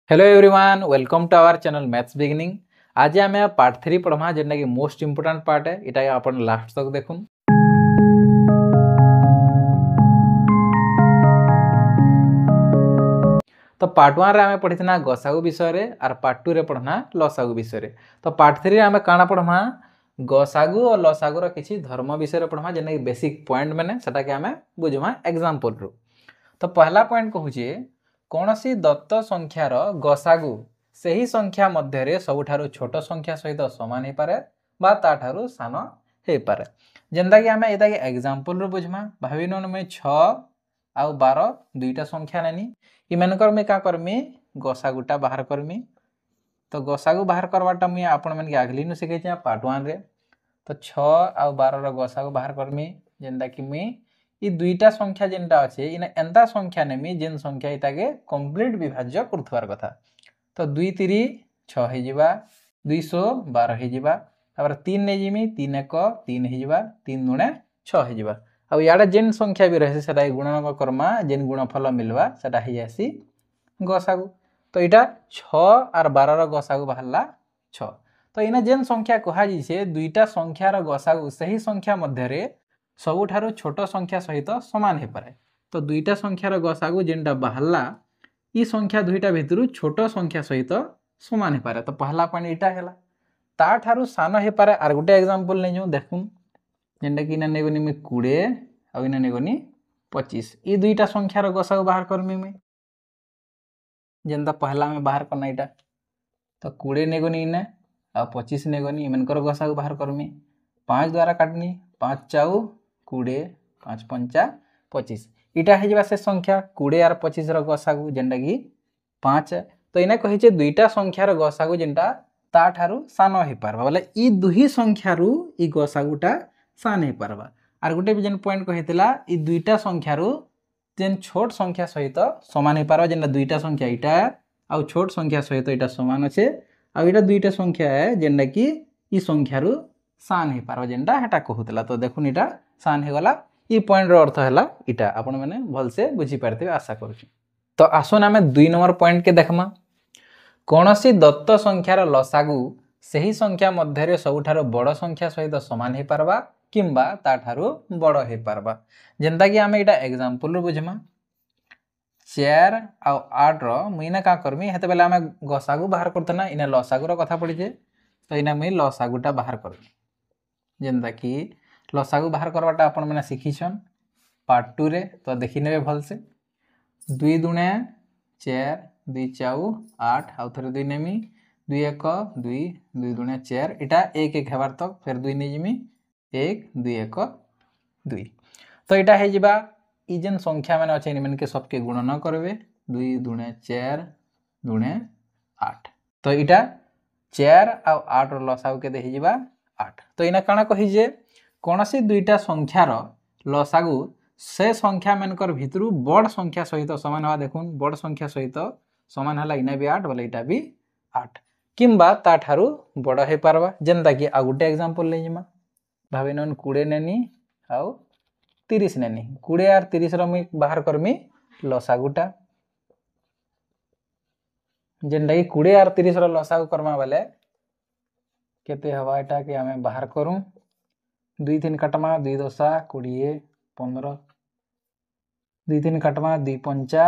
Hello everyone, welcome to our channel maths beginning. आज आम part 3 पढ़मा जेनटा कि मोस्ट इंपोर्टेंट पार्ट है। इटा अपन लास्ट तक देखुन। तो पार्ट 1 रे आमे पढ़ितना गसागु विषय रे और पार्ट 2 रे पढ़ना लसागु विषय रे। तो पार्ट 3 रे आमे काना पढ़मा गसागु और लसागु रो किछि धर्म विषय रे पढ़मा जेना कि बेसिक पॉइंट माने सेटा के आमे बुझमा एग्जांपल रो। तो पहला पॉइंट कहूचे कौनसी दत्त संख्यार गसागु सही संख्या मध्य सबुठारु छोट संख्या सहित समान हो पारे बा ताठारु सान हो पारे। जेंता कि आमे एटा के एग्जांपल रो बुझमा। भाभी नन में 6 आउ 12 दुईटा संख्या नेनी इमानकर में का करमी गसागुटा बाहर करमी। तो गसागु बाहर करवाटा मुई आपण मन के आगली नु सिखै पार्ट 1 रे। तो 6 आउ 12 रो गसागु बाहर करमी जेंता कि मुई ई दुईटा संख्या जेनटा अच्छे इना एंता संख्या नेमी जेन संख्या इटाके कंप्लीट विभाज्य करथवार कथा। तो 2 3 6 हे जिबा 212 हे जिबा तापर 3 ने जिमी 3 1 3 हे जिबा 3 2 6 हे जिबा। अब याडा जेन संख्या भी रहे सेटा गुणन कर्मा जेन गुणफल मिलवा सेटा हे जासी गसागु। तो इटा 6 और 12 रो गसागु बाहरला 6। तो इना जेन संख्या कहा जिसे दुईटा संख्यार गसागु सही संख्या मध्य रे सबुठारु छोट संख्या सहित समान हो पारे। तो दुईटा संख्यार गसागु जेनटा बाहरला ई संख्या दुईटा भितरु छोट संख्या सहित समान हो पारे। तो पहला पॉइंट इटा हैला ताठारु सान हो पारे। आर गोटे एग्जांपल नै जो देखुन जेनटा कि इना नेगोनी में 20 आ इना नेगोनी 25 ई दुईटा संख्यार गसागु बाहर करमी में जेनता पहला में बाहर करना इटा। तो 20 नेगोनी इना आ 25 नेगोनी इमनकर गसागु बाहर करमी 5 द्वारा काटनी 5 चाउ 20 5 पंचा 25 इटा हे जबा से संख्या 20 और 25 रो गसागु जेनटा कि 5। तो इना कहि जे दुईटा संख्यार गसागु जेनटा ता ठारू सान हे पारबा बोले ई दुही संख्यारू ई गसागुटा सान हे पारबा। आर गुटे भी जेन पॉइंट कहितला ई दुईटा संख्यारू जेन छोट संख्या सहित समान हे पारबा जेनटा दुईटा संख्या इटा आ छोट संख्या सहित इटा समान अछि आ इटा दुईटा संख्या है जेनटा कि ई संख्यारू सान हे पारबा जेनटा हेटा कहूतला। तो देखुन इटा सान हे गला ई पॉइंट रो अर्थ हैला इटा आपण माने भल से बुझी पारते आशा करूछी। तो आसोन आमे 2 नंबर पॉइंट के देखमा कौनसी दत्त संख्यार लसागु सही संख्या मध्य रे सबुठारो बड़ संख्या सहित समान हे पारबा किंबा ताठारो बड़ हे पारबा। जेंता कि आमे इटा एग्जांपल रो बुझमा 4 आ 8 रो मुइना का करमी हेते बेला आमे गसागु बाहर करतना इना लसागु रो कथा पड़ी जे। तो इना मुई लसागुटा बाहर करमी जेंता कि लसागु बाहर करवाटा आपण माने सिखिछन पार्ट 2 रे। तो देखि नेबे भल से 2 दुणे 4 2 चाउ 8 आउ थरे 2 नेमी 2 1 2 2 दुणे 4 इटा 1 1 हेबार तक फिर 2 ने जिमी 1 2 1 2। तो इटा हे जिबा ई जेन संख्या माने अछि निमन के सबके गुणन करबे 2 दुणे 4 दुणे 8। तो इटा 4 आ 8 रो लसागु के देहि जिबा 8। तो इना काना कहि जे कौनसी दुईटा संख्यार लसागु से संख्या मानकर भितरु बड़ संख्या सहित समान हवा। देखुन बड़ संख्या सहित समान हला इना भी 8 बोले इटा भी 8 किंबा ता ठारू बड़ हे पारबा। जेनता कि आ गुटे एग्जांपल ले जिमा भाबे नन 20 नेनी आउ 30 नेनी 20 और 30 रो मी बाहर करमी लसागुटा जेनता कि 20 और 30 रो लसागु करमा बेले केते हवा इटा कि हमें बाहर करूं 2 3 कटमा 2 10 20 15 2 3 कटमा 2 पंचा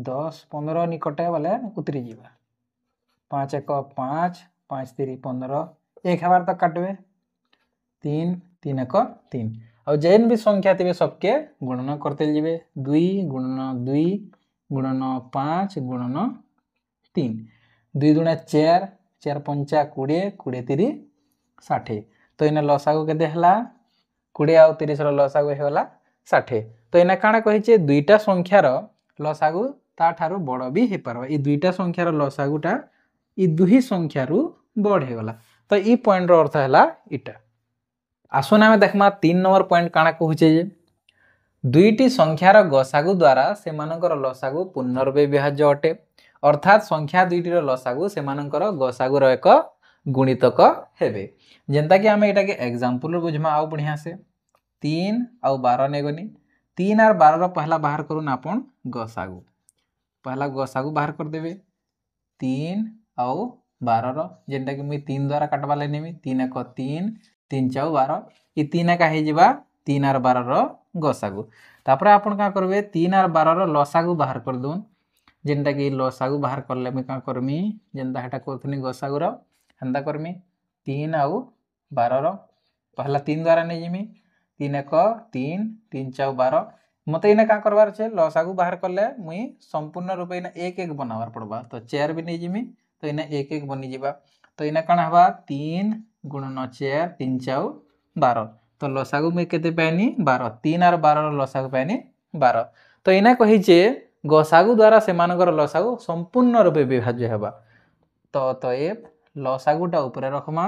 10 15 निकटे वाले उतरी जीवा 5 1 5 5 3 15 एक हबार तक काटबे 3 3 1 3 और जेन भी संख्या थिबे सबके गुणन करते जीवे 2 गुणन 2 गुणन 5 गुणन 3 2 दुणे 4 4 पंचा 20 20 3 60। तो इना लसागु के देहला 20 आउ 30 रो लसागु हेला 60। तो इना काना कहि जे दुईटा संख्यार लसागु ता ठारू बड़ भी हे पारबा। ई दुईटा संख्यार लसागुटा ई दुही संख्यारू बड़ हे गला। तो ई पॉइंट रो अर्थ हैला इटा। आसोन आमे देखमा 3 नंबर पॉइंट काना कहूचे जे दुईटी संख्यार गसागु द्वारा सेमानकर लसागु पुनर्वे विभाज्य अटे अर्थात संख्या दुईटी रो लसागु सेमानकर गसागु रो एक गुणितक हेबे। जेंता कि आमे इटा के एग्जांपल रो बुझमा आउ बढ़िया से 3 आउ 12 नेगोनी 3 और 12 रो पहला बाहर करूँ आपण गसागु पहला गसागु बाहर कर देबे 3 आउ 12 जेनटा कि मुई 3 द्वारा काटवा ले नेमी 3 1 3 3 4 12 ई 3 एका हे जिबा 3 और 12 रो गसागु तापर आपण का करबे 3 और 12 रो लसागु बाहर कर दोन जेनटा कि लसागु बाहर करले मुई का करमी जेनटा हेटा करथनी गसागु रो हंदा करमी 3 आउ 12 रो पहला 3 द्वारा नै जिमी 3 1 3 3 4 12 मते इने का करबार छे लसागु बाहर करले मुई संपूर्ण रूप इने 1 1 बनावार पड़बा तो 4 भी नै जिमी तो इने 1 1 बनी जिबा तो इने कण हबा 3 गुणन 4 3 4 12 तो लसागु मुई केते पाइनी 12 3 और 12 रो लसागु पाइनी 12 तो इने कहि जे गसागु द्वारा सेमानकर लसागु संपूर्ण रूपे विभाज्य हेबा तो ए लसागुटा ऊपर रखमा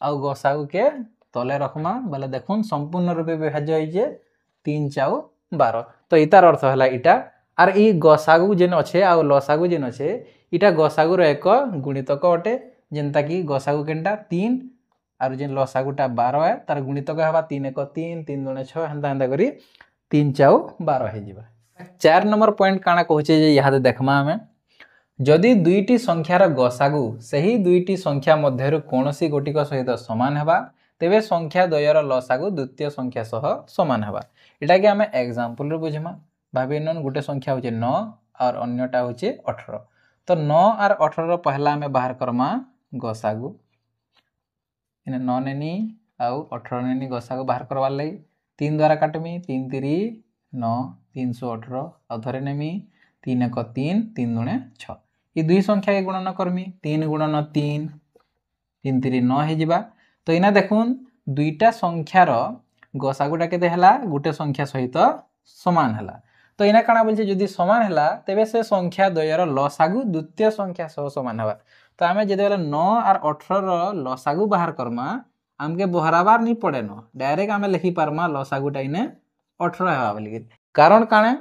आ गसागु के तले रखमा बोले देखुन संपूर्ण रूपे विभाज्य होई जे 3 4 12 तो इतार अर्थ हला इटा आर ई गसागु जेन अच्छे आ लसागु जेन अच्छे इटा गसागु रो एक गुणितक अटे जेनता कि गसागु केनटा 3 आर जेन लसागुटा 12 है तार गुणितक हबा 3 1 3 3 2 6 हंदा हंदा करी 3 4 12 हे जिबा 4 नंबर पॉइंट काना कहूचे जे यहादे देखमा हमें जदि दुईटी संख्यार गसागु सही दुईटी संख्या मध्यरु कोनोसी गोटिक सहित समान हेबा तेबे संख्या द्वयर लसागु द्वितीय संख्या सह समान हेबा एटा कि हमें एग्जांपल रे बुझमा भाबी नन गुटे संख्या होचे 9 और अन्यटा होचे 18 तो 9 और 18 रो पहला हमें बाहर करमा गसागु इने 9 नेनी आउ 18 नेनी गसागु बाहर करवा लई 3 द्वारा काटमी 3 3 9 318 और धरे नेमी 3 1 3 3 2 6 ये दुई संख्या के गुणन करमी 3 गुणन 3 3 3 9 हे जिबा तो इना देखुन दुईटा संख्यार गसागुटा केते हला गुटे संख्या सहित समान हला तो इना काना बोलछे जदि समान हला तेबे से संख्या द्वयर लसागु द्वितीय संख्या सह समान हबा तो आमे जदि 9 और 18 रो लसागु बाहर करमा हमके बहराबार नहीं पड़े न डायरेक्ट आमे लिखि पारमा लसागुटा इने 18 हेबा बोली कारण काने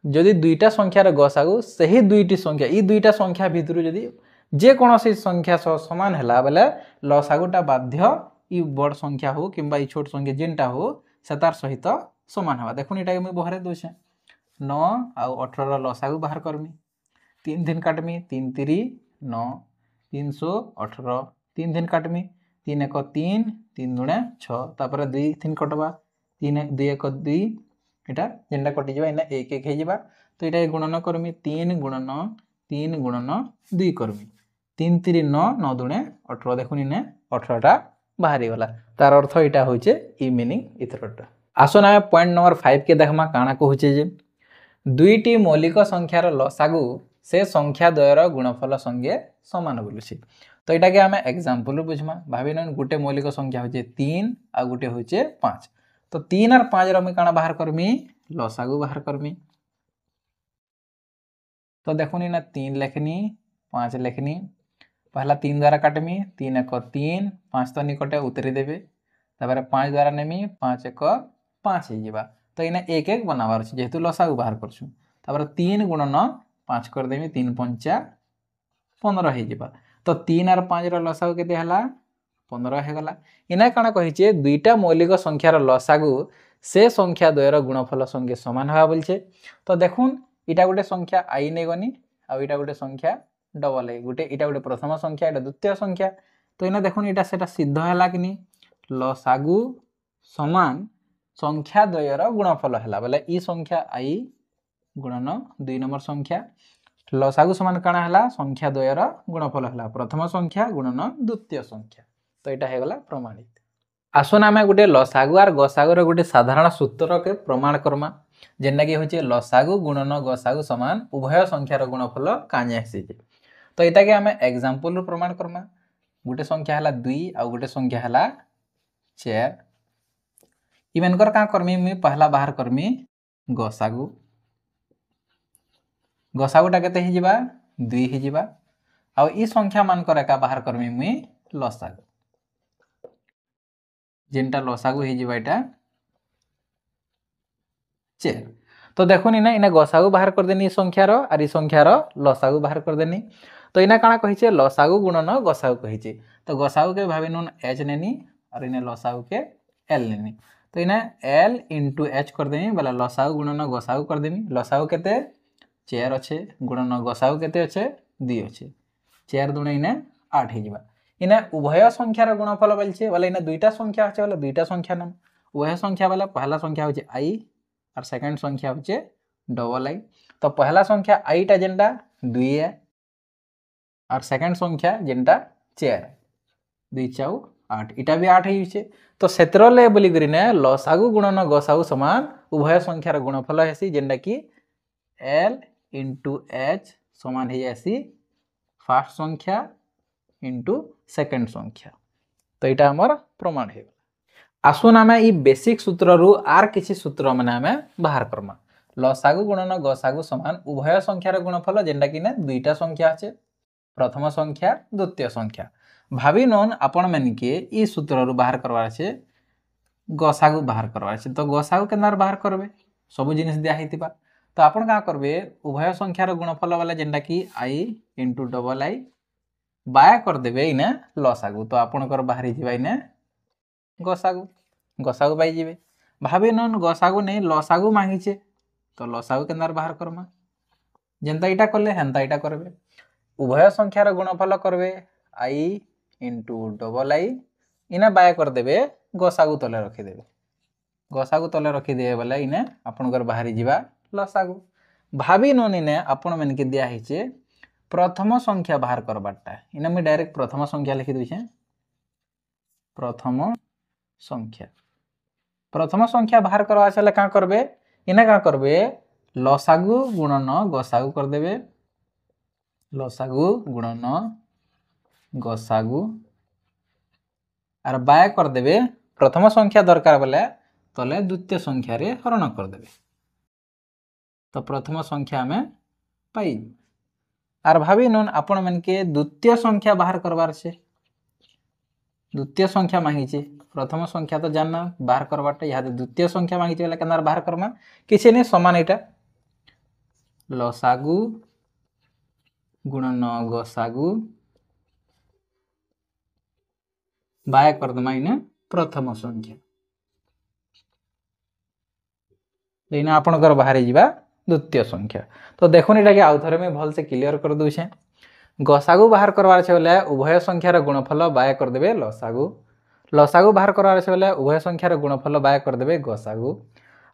जदि दुईटा संख्यार गसागु सही दुईटी संख्या ई दुईटा संख्या भितरु जदि जे कोनोसी संख्या सह समान हला बेले लसागुटा बाध्य ई बड़ संख्या हो किंबा ई छोट संख्या जेनटा हो सेतार सहित समान हवा देखुन एटा मैं बहरे दोछे 9 आउ 18 रो लसागु बाहर करमी 3 दिन काटमी 3 3 9 318 3 दिन काटमी 3 1 3 3 2 6 तापर 2 3 कटबा 3 2 1 2 एटा जेनटा कटि जबा इना 1 1 हे जबा तो एटा गुणन करमी 3 गुणन 2 करमी 3 3 9 9 2 18 देखुन इने 18 टा बाहरी गला तार अर्थ इटा होचे ई मीनिंग इथरटा आसो ना पॉइंट नंबर 5 के देखमा काना कहूचे जे दुईटी मौलिक संख्यार लसागु से संख्या द्वयर गुणफल संगे समान बोलुछि तो एटा के हमें एग्जांपल बुझमा भाबिन गुटे मौलिक संख्या होचे 3 आ गुटे होचे 5 तो 3 और 5 रो मैं काना बाहर करमी लसागु बाहर करमी तो देखुनी ना 3 लेखनी 5 लेखनी पहला 3 द्वारा काटमी 3 1 3 5 तो निकटे उतरी देबे तापर 5 द्वारा नेमी 5 1 5 हे जिबा तो इने 1 1 बनावार छै जेहेतु लसागु बाहर करछु तापर 3 गुणन 5 कर देमी 3 5 15 हे जिबा तो 3 और 5 रो लसागु केते हला 15 हे गला इना काना कहि छै दुईटा मौलिक संख्यार लसागु से संख्या द्वयर गुणफल संगे समान हवा बोलछे तो देखुन इटा गुटे संख्या आई नै गनी आ इटा गुटे संख्या डबल है गुटे इटा गुटे प्रथम संख्या इटा द्वितीय संख्या तो इना देखुन इटा सेटा सिद्ध हला कि नि लसागु समान संख्या द्वयर गुणफल हला बोले ई संख्या आई गुणन 2 नंबर संख्या लसागु समान काना हला संख्या द्वयर गुणफल हला प्रथम संख्या गुणन द्वितीय संख्या तो इटा हे गला प्रमाणित आसो ना गुटे लसागु और गसागु रो गुटे साधारण सूत्र के प्रमाण करमा जेना कि होचे लसागु गुणन गसागु समान उभय संख्यार गुणफल काने आसी जे तो इटा के हमें एग्जांपल रो प्रमाण करमा गुटे संख्या हला 2 आ गुटे संख्या हला 4 इमेनकर का करमी मी पहला बाहर करमी गसागु गसागुटा केते हि जिबा 2 हि जिबा आ ई संख्या मानकर का बाहर करमी मी लसागु जेनटा लसागु हि जिबा एटा 4 तो देखुनी ना इना गसागु बाहर कर देनी संख्यार और ई संख्यार लसागु बाहर कर देनी तो इना काना कहिचे लसागु गुणन गसागु कहिचे तो गसागु के भाबी नन h नेनी और इने लसागु के l नेनी तो इना l * h कर देमी बला लसागु गुणन गसागु कर देमी लसागु केते 4 अच्छे गुणन गसागु केते अच्छे 2 अच्छे 4 दूने इने 8 हो जाबा इने उभय संख्यार गुणफल बोलछे बोले इने दुईटा संख्या होचे बोले दुईटा संख्या नाम उभय संख्या बोले पहला संख्या होचे आई और सेकंड संख्या होचे डबल आई तो पहला संख्या आई टा जेनटा 2 है और सेकंड संख्या जेनटा 4 2 4 8 इटा भी 8 होइछे तो सेत्रले बोली करी ने लसागु गुणन गसागु समान उभय संख्यार गुणफल हेसी जेनटा कि l * h समान हे जासी फर्स्ट संख्या इंटू सेकंड संख्या तो इटा हमर प्रमाण हे आसुन आमे ई बेसिक सूत्र रु आर किछि सूत्र माने आमे बाहर करमा लसागु गुणन गसागु समान उभय संख्यार गुणफल जेनटा कि ने दुईटा संख्या আছে प्रथम संख्या द्वितीय संख्या भाबी नन आपण मन के ई सूत्र रु बाहर करवार আছে गसागु बाहर करवार আছে तो गसागु केनार बाहर करबे सब जिनिस दिया हेतिबा तो आपण का करबे उभय संख्यार गुणफल वाला जेनटा कि i * डबल i बाय कर देबे इने लसागु तो आपण कर बाहरी जिबा इने गसागु गसागु पाई जिबे भाबे नन गसागु नै लसागु मांगीचे तो लसागु केनार बाहर करमा जेनता इटा करले हेनता इटा करबे उभय संख्यार गुणफल करबे i * डबल i इने बाय कर देबे गसागु तले रखि देबे गसागु तले रखि देबे बोले इने आपण कर बाहरी जिबा लसागु भाबी नन इने आपण मन के दिया हिचे प्रथम संख्या बाहर करबाटा इने मैं डायरेक्ट प्रथम संख्या लिखि दोछे प्रथम संख्या बाहर करवा छले का करबे इने का करबे लसागु गुणन गसागु कर देबे लसागु गुणन गसागु और बाय कर देबे प्रथम संख्या दरकार बोले तले द्वितीय संख्या रे हरण कर देबे तो प्रथम संख्या में पाई आर भाबी नन आपण मन के द्वितीय संख्या बाहर करबार छे द्वितीय संख्या मांगीचे प्रथम संख्या तो जानना बाहर करबाटा याद द्वितीय संख्या मांगीचे वाला केनार बाहर करमा किछि नै समान एटा लसागु गुणन गसागु बाय कर दमा इने प्रथम संख्या लेना आपण कर बाहर जिबा द्वितीय संख्या तो देखुन एटा के आउ थरे में भल से क्लियर कर दोछे गसागु बाहर करवार छे बोले उभय संख्यार गुणफल बाय कर देबे लसागु लसागु बाहर करवार छे बोले उभय संख्यार गुणफल बाय कर देबे गसागु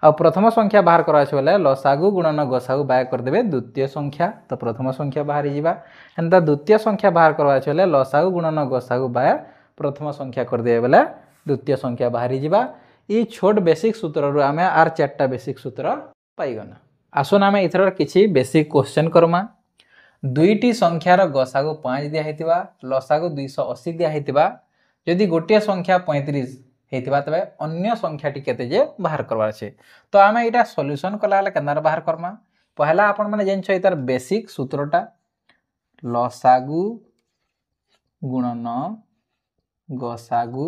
आ प्रथम संख्या बाहर करवार छे बोले लसागु गुणन गसागु बाय कर देबे द्वितीय संख्या तो प्रथम संख्या बाहर जिबा एंता द्वितीय संख्या बाहर करवार छे बोले लसागु गुणन गसागु बाय प्रथम संख्या कर देबे बोले द्वितीय संख्या बाहर जिबा ई छोट बेसिक सूत्र रु आमे आर चारटा बेसिक सूत्र पाइगना आसुन आमे इथर किछि बेसिक क्वेश्चन करमा दुईटी संख्यार गसागु 5 दिया हेतिबा लसागु 280 दिया हेतिबा यदि गोटे संख्या 35 हेतिबा तबे अन्य संख्याटी केते जे बाहर करबार छे तो आमे इटा सॉल्यूशन कला ले केनार बाहर करमा पहला आपण माने जेन छै इतर बेसिक सूत्रटा लसागु गुणन गसागु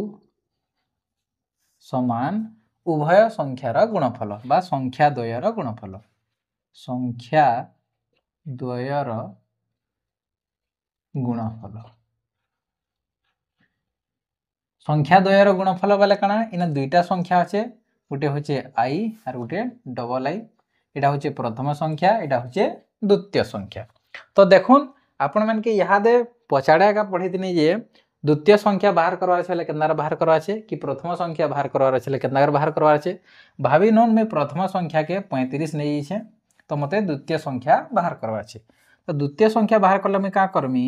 समान उभय संख्यार गुणफल बा संख्या द्वयर गुणफल संख्या द्वयर गुणफल संख्या द्वयर गुणफल बोले काना इना दुईटा संख्या আছে गोटे होचे i और गोटे डबल i एटा होचे प्रथम संख्या एटा होचे द्वितीय संख्या तो देखुन आपण मन के यादे पछाडा का पढी दिने जे द्वितीय संख्या बाहर करवार छले केनार बाहर करवा छे कि प्रथम संख्या बाहर करवार छले केनार बाहर करवार छे भाबी नन में प्रथम संख्या के 35 नै छे तो मते द्वितीय संख्या बाहर करवा छे तो द्वितीय संख्या बाहर करले मैं का करमी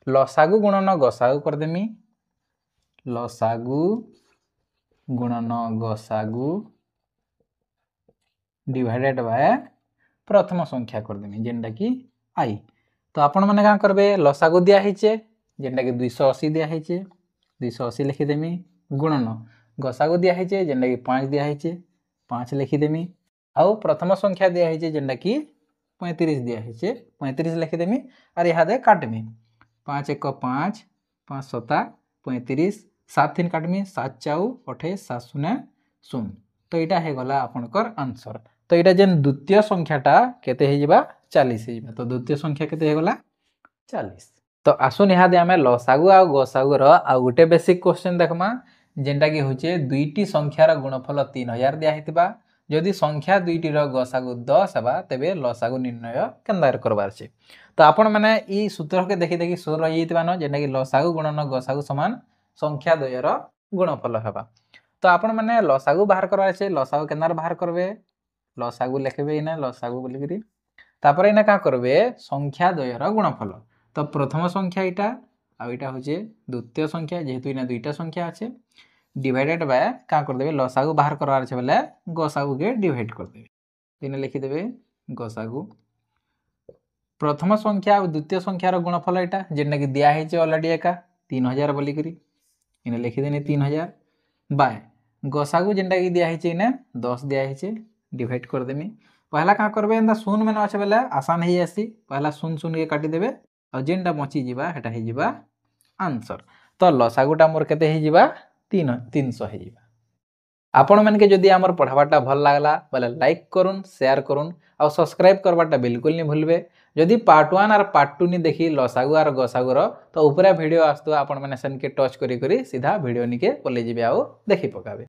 लसागु गुणन गसागु कर देमी लसागु गुणन गसागु डिवाइडेड बाय प्रथम संख्या कर देमी जेंडा कि i तो आपण माने का करबे लसागु दिया हिचे जेंडा कि 280 दिया हिचे 280 लिखि देमी गुणन गसागु दिया हिचे जेंडा कि 5 दिया हिचे 5 लिखि देमी आउ प्रथम संख्या दिया हिचे जेंडा कि 35 दिया हिचे 35 लिखि देमी और यहा दे काटमी 5 1 5 5 7 35 7 3 काटमी 7 4 28 7 0 0 तो इटा हे गला आपनकर आंसर तो इटा जेन द्वितीय संख्याटा केते हे जिबा 40 हे जिबा तो द्वितीय संख्या केते हे गला 40 तो आसुन यहाँ दे आमे लसागु आ गसागु रो आ गुटे बेसिक क्वेश्चन देखमा जेंटा कि होचे दुईटी संख्यार गुणफल 3000 दिया हेतिबा जदि संख्या दुईटीर गसागु 10 हेबा तेबे लसागु निर्णय केन्दार करबार छे। तो आपण माने ई सूत्र के देखि देखि सोर रही जैतबा न जेना कि लसागु गुणन गसागु समान संख्या द्वयर गुणफल हेबा। तो आपण माने लसागु बाहर करबार छे लसागु केन्दार बाहर करबे लसागु लिखबे इना लसागु बोली करी तापर इना का करबे संख्या द्वयर गुणफल। तो प्रथम संख्या इटा आ इटा होचे द्वितीय संख्या जेहेतु इना दुईटा संख्या আছে डिवाइडेड बाय का कर देबे लसागु बाहर करबार छे बेले गसागु के डिवाइड कर देबे इने लिखि देबे गसागु प्रथम संख्या और द्वितीय संख्यार गुणफल इटा जेना कि दिया हेचे ऑलरेडी एका 3000 बोली करी इने लिखि देने 3000 बाय गसागु जेनटा कि दिया हेचे इने 10 दिया हेचे डिवाइड कर देमी पहला का करबे एंदा शून में अच्छे बेले आसान ही आसी पहला शून शून के काटी देबे और जेनटा बची जीवा हेटा ही जीवा आंसर। तो लसागुटा मोर केते ही जीवा 300 ही जीवा। आपण मन के जदि हमर पढ़ावाटा भल लागला बोले लाइक करूँ शेयर करूँ और सब्सक्राइब करवाटा बिल्कुल नहीं भूलबे। जदि पार्ट 1 और पार्ट 2 नहीं देखी लसागु और गसागुर तो ऊपर वीडियो आसतो आपण माने सन के टच करी करी सीधा वीडियो निके पले जिबे आ देखि पकाबे।